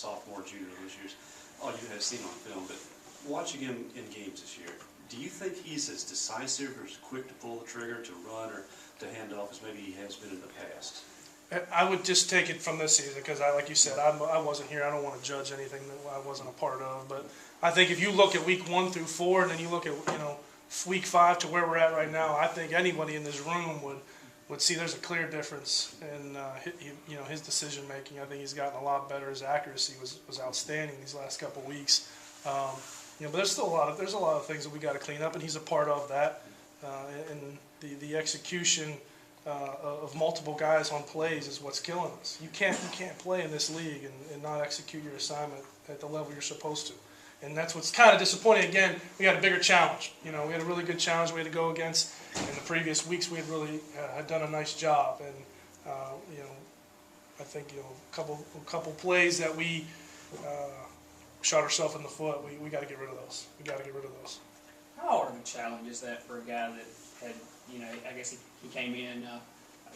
sophomore, junior, those years, all you have seen on film, but watching him in games this year, do you think he's as decisive or as quick to pull the trigger, to run, or to hand off as maybe he has been in the past? I would just take it from this season because, like you said, I wasn't here. I don't want to judge anything that I wasn't a part of. But I think if you look at week 1 through 4, and then you look at week 5 to where we're at right now, I think anybody in this room would see there's a clear difference in his decision making. I think he's gotten a lot better. His accuracy was outstanding these last couple of weeks. But there's still a lot of things that we got to clean up, and he's a part of that. And the execution of multiple guys on plays is what's killing us. You can't play in this league and not execute your assignment at the level you're supposed to. And that's what's kind of disappointing. Again, we had a bigger challenge. We had a really good challenge we had to go against. In the previous weeks, we had really had done a nice job. And I think a couple plays that we shot ourselves in the foot. We got to get rid of those. We got to get rid of those. How hard of a challenge is that for a guy that had, I guess he came in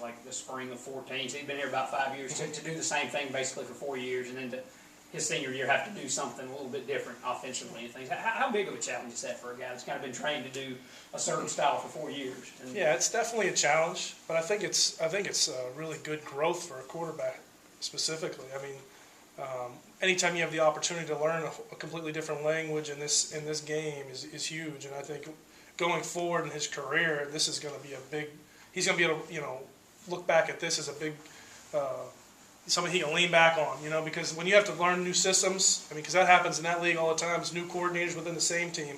like the spring of 14, so he'd been here about 5 years, to do the same thing basically for 4 years, and then to his senior year have to do something a little bit different offensively and things. How big of a challenge is that for a guy that's kind of been trained to do a certain style for 4 years? Yeah, it's definitely a challenge, but I think it's really good growth for a quarterback specifically. I mean, anytime you have the opportunity to learn a completely different language in this game is huge, and I think going forward in his career, this is going to be he's going to be able to look back at this as a big something he can lean back on, because when you have to learn new systems, because that happens in that league all the time. It's new coordinators within the same team.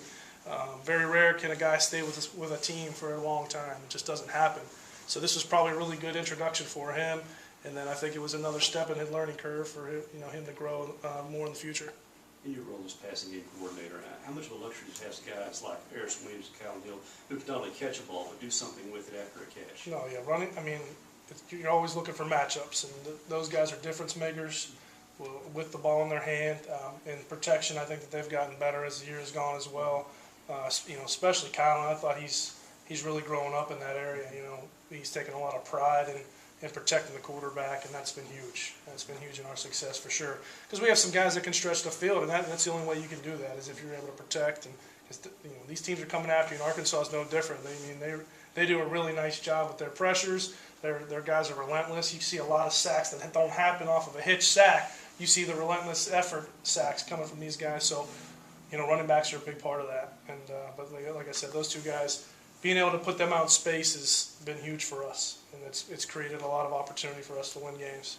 Very rare can a guy stay with a team for a long time. It just doesn't happen. So this was probably a really good introduction for him, and then I think it was another step in his learning curve for him to grow more in the future. In your role as passing game coordinator, how much of a luxury does guys like Harrison Williams and Calvin Hill who can not only catch a ball but do something with it after a catch? No, yeah, running. You're always looking for matchups, and those guys are difference makers with the ball in their hand. In protection, I think that they've gotten better as the year has gone as well. Especially Kylan, I thought he's really grown up in that area. He's taken a lot of pride in protecting the quarterback, and that's been huge. That's been huge in our success for sure. Because we have some guys that can stretch the field, and that's the only way you can do that is if you're able to protect. And these teams are coming after you, and Arkansas is no different. They do a really nice job with their pressures. Their guys are relentless. You see a lot of sacks that don't happen off of a hitch sack. You see the relentless effort sacks coming from these guys. So, running backs are a big part of that. And but like I said, those two guys, being able to put them out in space has been huge for us, and it's created a lot of opportunity for us to win games.